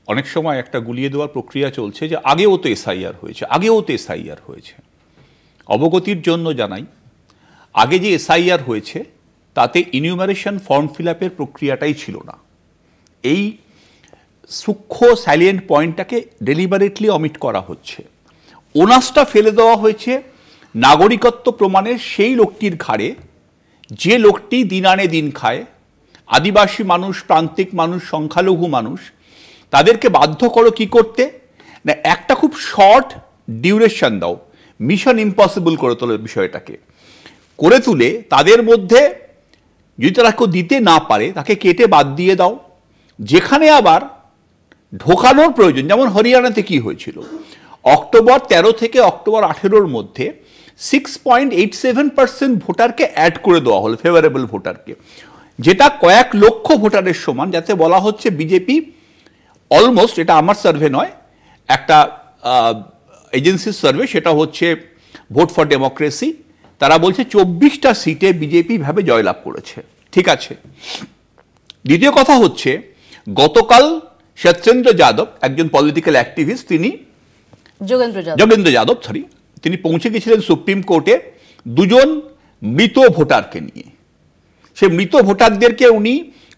অনেক সময় একটা গুলিয়ে দেওয়ার প্রক্রিয়া চলছে যে আগেও তো এসআইআর হয়েছে। অবগতির জন্য জানাই, আগে যে এসআইআর হয়েছে তাতে ইনিউমারেশন ফর্ম ফিল আপের প্রক্রিয়াটাই ছিল না। এই সূক্ষ্ম স্যালিয়েন্ট পয়েন্টটাকে ডেলিবারেটলি অমিট করা হচ্ছে। ওনাসটা ফেলে দেওয়া হয়েছে নাগরিকত্ব প্রমাণের সেই লোকটির ঘাড়ে যে লোকটি দিন আনে দিন খায়, আদিবাসী মানুষ, প্রান্তিক মানুষ, সংখ্যালঘু মানুষ, তাদেরকে বাধ্য করো কি করতে না, একটা খুব শর্ট ডিউরেশন দাও, মিশন ইম্পসিবল করে তোলো বিষয়টাকে, করে তুলে তাদের মধ্যে যদি তারা কেউ দিতে না পারে তাকে কেটে বাদ দিয়ে দাও। যেখানে আবার ঢোকানোর প্রয়োজন, যেমন হরিয়ানাতে কি হয়েছিল, অক্টোবর 13 থেকে অক্টোবর 18-র মধ্যে 6.87% ভোটারকে অ্যাড করে দেওয়া হলো, ফেভারেবল ভোটারকে, যেটা কয়েক লক্ষ ভোটারের সমান। যাতে বলা হচ্ছে বিজেপি অলমোস্ট, এটা আমার সার্ভে নয়, একটা এজেন্সির সার্ভে, সেটা হচ্ছে ভোট ফর ডেমোক্রেসি, তারা বলছে 24টা সিটে বিজেপি ভাবে জয়লাভ করেছে। ঠিক আছে। দ্বিতীয় কথা হচ্ছে, গতকাল সত্যেন্দ্র যাদব, একজন পলিটিক্যাল অ্যাক্টিভিস্ট, তিনি যোগেন্দ্র যাদব তিনি পৌঁছে গেছিলেন সুপ্রিম কোর্টে দুজন মৃত ভোটারকে নিয়ে। সে মৃত ভোটারদেরকে উনি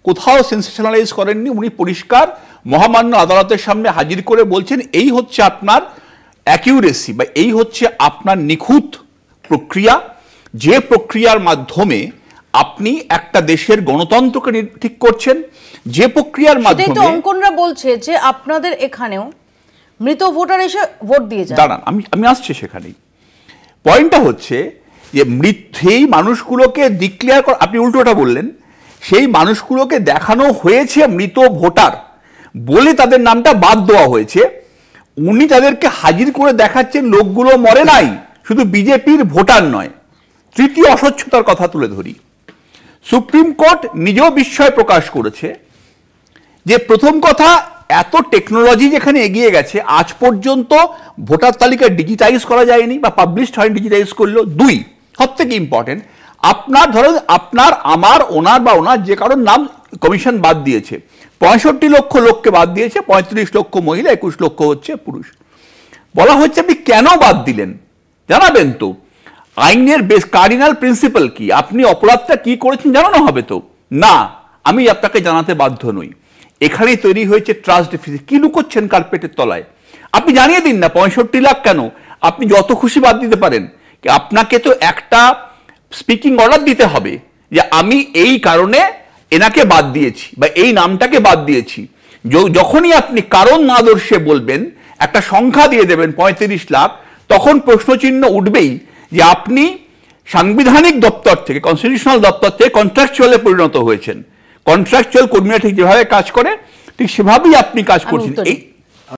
কোথাও সেন্সেশনালাইজ করেননি, উনি পরিষ্কার মহামান্য আদালতের সামনে হাজির করে বলছেন এই হচ্ছে আপনার অ্যাকিউরেসি বা এই হচ্ছে আপনার নিখুঁত প্রক্রিয়া, যে প্রক্রিয়ার মাধ্যমে আপনি একটা দেশের গণতন্ত্রকে ঠিক করছেন, যে প্রক্রিয়ার মাধ্যমে। অঙ্কনরা বলছে যে আপনাদের এখানেও মৃত ভোটার এসে ভোট দিয়ে যায়। দাঁড়ান, আমি আসছি সেখানেই। পয়েন্টটা হচ্ছে যে সেই মানুষগুলোকে ডিক্লেয়ার করা, আপনি উল্টোটা বললেন, সেই মানুষগুলোকে দেখানো হয়েছে মৃত ভোটার বলে তাদের নামটা বাদ দেওয়া হয়েছে। উনি তাদেরকে হাজির করে দেখাচ্ছেন লোকগুলো মরে নাই, শুধু বিজেপির ভোটার নয়। তৃতীয় অস্বচ্ছতার কথা তুলে ধরি, সুপ্রিম কোর্ট নিজেও বিস্ময় প্রকাশ করেছে যে প্রথম কথা, এত টেকনোলজি যেখানে এগিয়ে গেছে, আজ পর্যন্ত ভোটার তালিকা ডিজিটাইজ করা যায়নি বা পাবলিশ হয়নি, ডিজিটাইজ করলো। দুই, সব থেকে ইম্পর্টেন্ট, আপনার ধরেন আপনার, আমার, ওনার বা ওনার যে কারোর নাম কমিশন বাদ দিয়েছে, 65 লক্ষ লোককে বাদ দিয়েছে, 35 লক্ষ মহিলা, 21 লক্ষ হচ্ছে পুরুষ। বলা হচ্ছে আপনি কেন বাদ দিলেন জানাবেন তো, আইনের বেশ কার্ডিনাল প্রিন্সিপাল কি, আপনি অপরাধটা কি করেছেন জানানো হবে তো। না, আমি আপনাকে জানাতে বাধ্য নই। এখানেই তৈরি হয়েছে ট্রাস্ট ডেফিসিট। কি লুকোচ্ছেন কার্পেটের তলায়? আপনি জানিয়ে দিন না 65 লাখ কেন, আপনি যত খুশি বাদ দিতে পারেন। আপনাকে তো একটা স্পিকিং অর্ডার দিতে হবে যে আমি এই কারণে এনাকে বাদ দিয়েছি বা এই নামটাকে বাদ দিয়েছি। যখনই আপনি কারণ না দর্শে বলবেন, একটা সংখ্যা দিয়ে দেবেন 35 লাখ, তখন প্রশ্নচিহ্ন উঠবেই যে আপনি সাংবিধানিক দপ্তর থেকে, কনস্টিটিউশনাল দপ্তর থেকে কন্ট্রাকচুয়ালে পরিণত হয়েছেন। কন্ট্রাকচুয়াল কর্মীরা ঠিক যেভাবে কাজ করে ঠিক সেভাবেই আপনি কাজ করছেন।